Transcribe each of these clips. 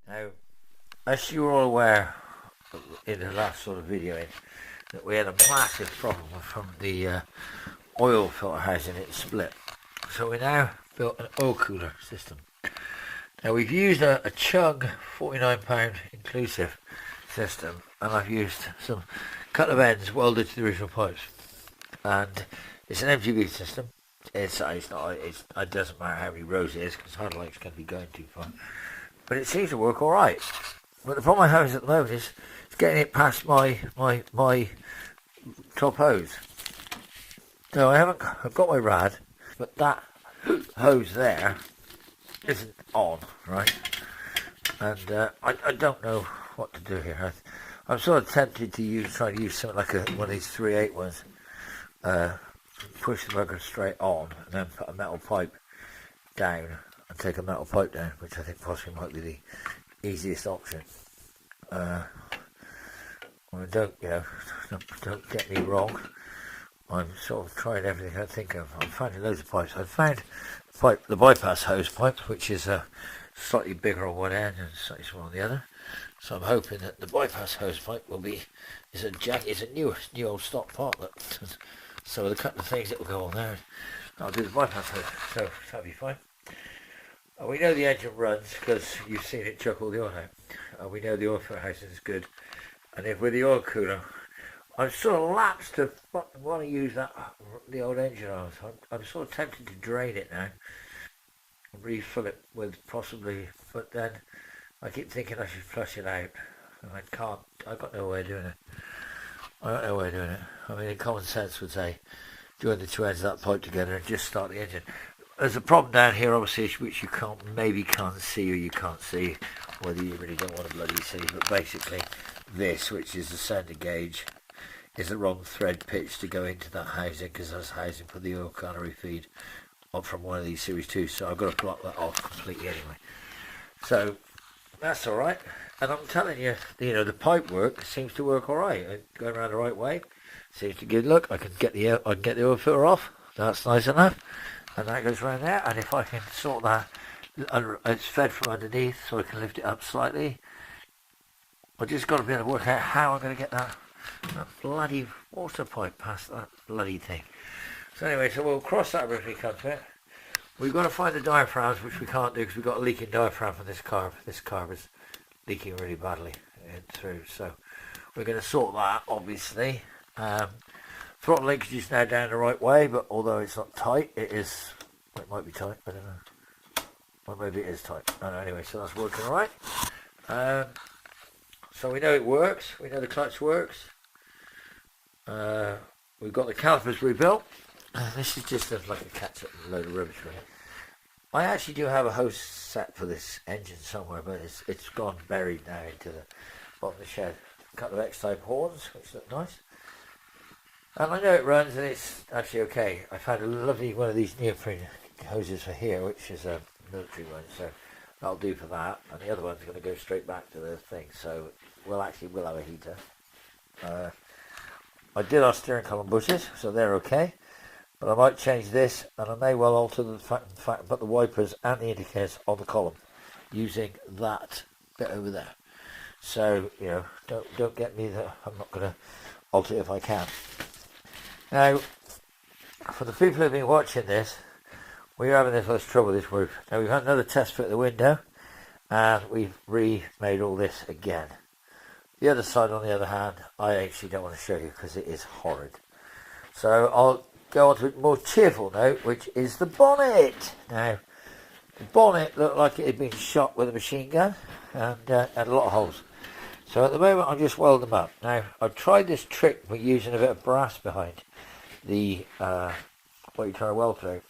Now, as you were all aware in the last sort of video, that we had a massive problem from the oil filter housing. It split. So we now built an oil cooler system. Now we've used a Chug £49 inclusive system, and I've used some cut of ends welded to the original pipes. And it's an MGB system. It doesn't matter how many rows it is, because hardly like it's going to be going too far. But it seems to work all right. But the problem I have is at the moment is getting it past my top hose. No, I've got my rad, but that hose there isn't on, right? And I don't know what to do here. I'm sort of tempted to try to use something like one of these 3/8 ones. Push the bugger straight on, and then put a metal pipe down, and take a metal pipe down, which I think possibly might be the easiest option. Well, don't get me wrong. I'm sort of trying everything I think of. I'm finding loads of pipes. I've found the bypass hose pipe, which is slightly bigger on one end and slightly smaller on the other. So I'm hoping that the bypass hose pipe is a new old stock part. So with a couple of things that will go on there, I'll do the bypass hose. So that'll be fine. We know the engine runs because you've seen it chuck all the oil out. We know the oil filter housing is good. And if with the oil cooler, I'm sort of lapsed to want to use the old engine oil. I'm sort of tempted to drain it now, and refill it with possibly, but then I keep thinking I should flush it out, and I can't. I've got no way of doing it. I mean, common sense would say join the two ends of that pipe together and just start the engine. There's a problem down here, obviously, which you can't see, or you can't see, whether you really don't want to bloody see. But basically, this, which is the center gauge, is the wrong thread pitch to go into that housing, because that's housing for the oil cannery feed from one of these Series 2. So I've got to block that off completely anyway. So that's all right. And I'm telling you, the pipe work seems to work all right. Going around the right way seems to good. Look, I can get the oil filter off. That's nice enough. And that goes around there, and if I can sort that, it's fed from underneath, so I can lift it up slightly. I've just got to be able to work out how I'm going to get that bloody water pipe past that bloody thing. So anyway, we'll cross that bridge when we come to it. We've got to find the diaphragms, which we can't do because we've got a leaking diaphragm from this carb. This carb is leaking really badly through, so we're going to sort that, obviously. Throttle linkage is now down the right way, but although it's not tight, it is. Well, it might be tight, I don't know. Well, maybe it is tight. I don't know, anyway, so that's working all right. So we know it works. We know the clutch works. We've got the calipers rebuilt. This is just like a catch-up load of rubbish, really. I actually do have a hose set for this engine somewhere, but it's gone buried now into the bottom of the shed. A couple of X-type horns, which look nice. And I know it runs, and it's actually okay. I found a lovely one of these neoprene hoses for here, which is a military one, so that'll do for that. And the other one's going to go straight back to the thing, so we'll have a heater. I did our steering column bushes, so they're okay. But I might change this, and I may well alter the fact put the wipers and the indicators on the column using that bit over there. So don't get me that I'm not going to alter it if I can. Now, for the people who've been watching this, we're having this much trouble with this roof. Now, we've had another test fit at the window, and we've remade all this again. The other side, on the other hand, I actually don't want to show you because it is horrid. So I'll go on to a more cheerful note, which is the bonnet. Now, the bonnet looked like it had been shot with a machine gun and had a lot of holes. So at the moment, I'm just welding them up. Now, I've tried this trick with using a bit of brass behind the what you're trying to weld through,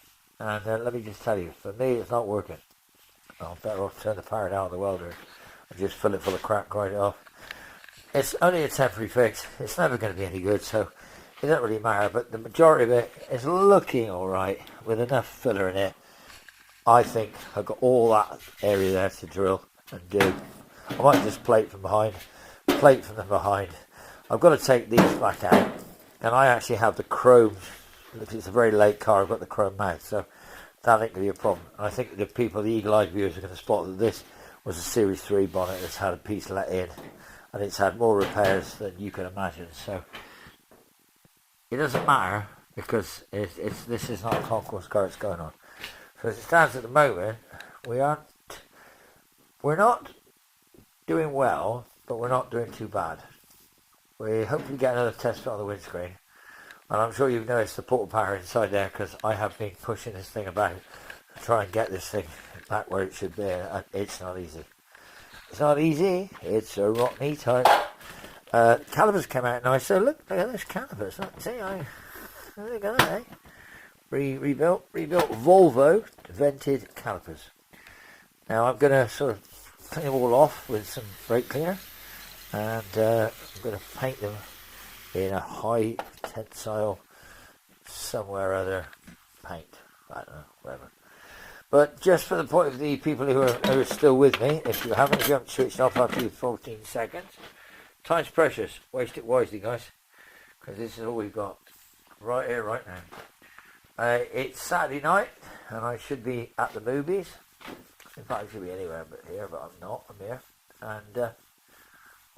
and let me just tell you, for me, it's not working. I'm better off turn the power down on the welder and just fill it full of crap, grind it off. It's only a temporary fix. It's never going to be any good, so it doesn't really matter. But the majority of it is looking all right with enough filler in it. I think I've got all that area there to drill and do. I might just plate from behind. I've got to take these back out, and I actually have the chrome. If it's a very late car, I've got the chrome mouth, so that ain't going to be a problem. I think the people, the eagle-eyed viewers, are going to spot that this was a Series 3 bonnet that's had a piece let in, and it's had more repairs than you can imagine. So it doesn't matter, because this is not a concourse car that's going on. So as it stands at the moment, we're not doing well, but we're not doing too bad. We hopefully get another test fit on the windscreen, and I'm sure you've noticed the portal power inside there, because I have been pushing this thing about to try and get this thing back where it should be, and it's not easy. It's not easy. It's a rotten E-Type. Calipers came out nice. So look at those calipers. See, look at that, eh? Rebuilt Volvo vented calipers. Now I'm going to sort of clean them all off with some brake cleaner, and I'm going to paint them in a high tensile somewhere or other paint. I don't know, whatever. But just for the point of the people who are still with me, if you haven't switched off after 14 seconds, time's precious. Waste it wisely, guys, because this is all we've got right here, right now. It's Saturday night, and I should be at the movies. In fact, I should be anywhere but here, but I'm not. I'm here, and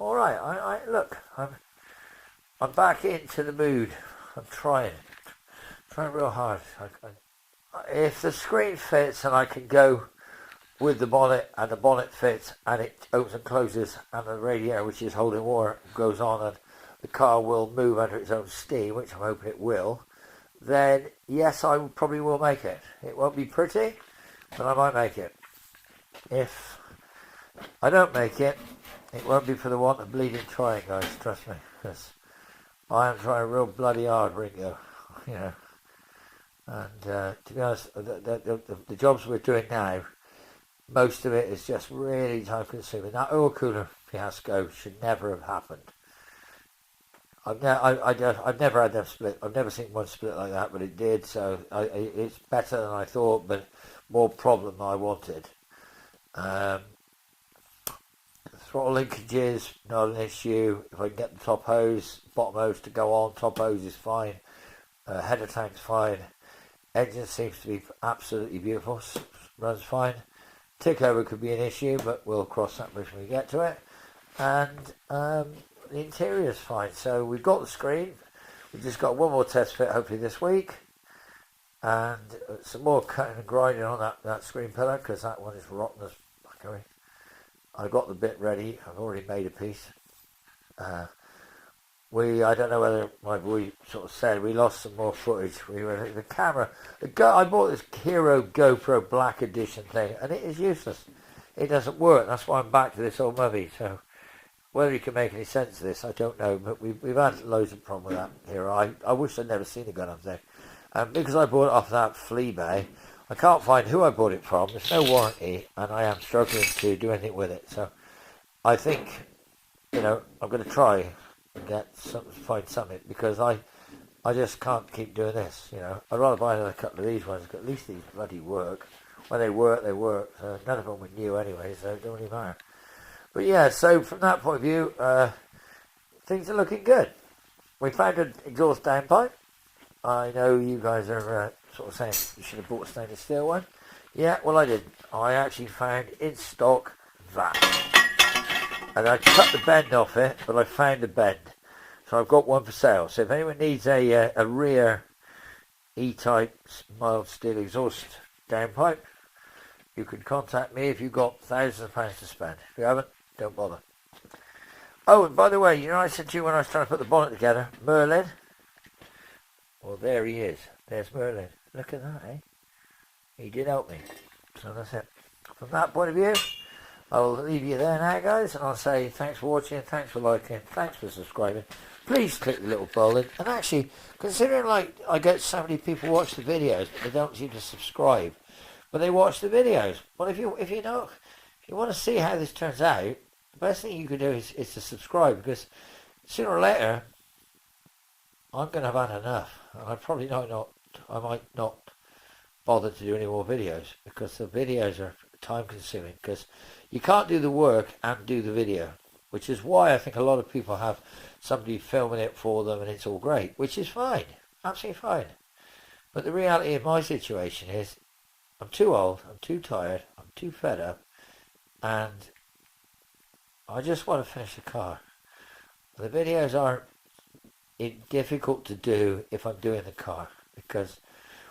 all right. Look, I'm back into the mood. I'm trying real hard. If the screen fits and I can go with the bonnet, and the bonnet fits and it opens and closes, and the radiator, which is holding water, goes on, and the car will move under its own steam, which I'm hoping it will, then yes, I probably will make it. It won't be pretty, but I might make it. If I don't make it, it won't be for the want of bleeding trying, guys, trust me, because I am trying real bloody hard, Ringo, you know. And to be honest, the jobs we're doing now, most of it is just really time consuming. That oil cooler fiasco should never have happened. I've never had them split. I've never seen one split like that, but it did. So it's better than I thought, but more problem than I wanted. Throttle linkages, not an issue. If I can get the top hose, bottom hose to go on, top hose is fine. Header tank's fine. Engine seems to be absolutely beautiful, runs fine. Tick over could be an issue, but we'll cross that bridge when we get to it. And the interior is fine. So we've got the screen. We've just got one more test fit, hopefully this week. And some more cutting and grinding on that screen pillar, because that one is rotten as fuckery. I've got the bit ready. I've already made a piece. I don't know whether my boy sort of said, we lost some more footage. The camera, I bought this Hero GoPro Black Edition thing, and it is useless. It doesn't work. That's why I'm back to this old movie. So whether you can make any sense of this, I don't know. But we've had loads of problems with that Hero. I wish I'd never seen a gun up there. Because I bought it off that flea bay, I can't find who I bought it from. There's no warranty, and I am struggling to do anything with it. So I think, I'm going to try and find something, because I just can't keep doing this. I'd rather buy another couple of these ones, because at least these bloody work. When they work, they work. So none of them were new anyway, so it don't really matter. But yeah, so from that point of view, things are looking good. We found an exhaust downpipe. I know you guys are sort of saying you should have bought a stainless steel one. Yeah, well I didn't. I actually found in stock that. And I cut the bend off it, but I found the bend. So I've got one for sale. So if anyone needs a rear E-Type mild steel exhaust downpipe, you can contact me if you've got thousands of pounds to spend. If you haven't, don't bother. Oh, and by the way, I said to you when I was trying to put the bonnet together, Merlin. Well, there he is. There's Merlin. Look at that, eh? He did help me. So that's it. From that point of view, I'll leave you there now, guys, and I'll say thanks for watching, thanks for liking, thanks for subscribing. Please click the little bell in. And actually, considering I get so many people watch the videos, but they don't seem to subscribe, but they watch the videos. Well, if you want to see how this turns out, the best thing you can do is to subscribe, because sooner or later, I'm going to have had enough. And I might not bother to do any more videos, because the videos are time consuming, because you can't do the work and do the video, which is why I think a lot of people have somebody filming it for them and it's all great, which is fine, absolutely fine. But the reality of my situation is I'm too old, I'm too tired, I'm too fed up, and I just want to finish the car. The videos aren't difficult to do if I'm doing the car, because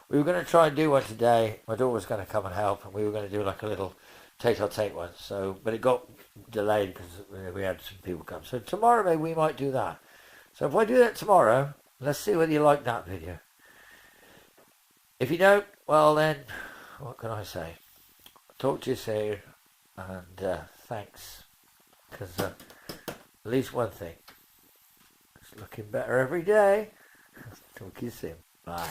we were going to try and do one today. My daughter was going to come and help, and we were going to do like a little take one. So, but it got delayed because we had some people come. So tomorrow maybe we might do that. So if I do that tomorrow, let's see whether you like that video. If you don't, well then, what can I say? Talk to you soon, and thanks. Because at least one thing, it's looking better every day. Talk to you soon. Bye.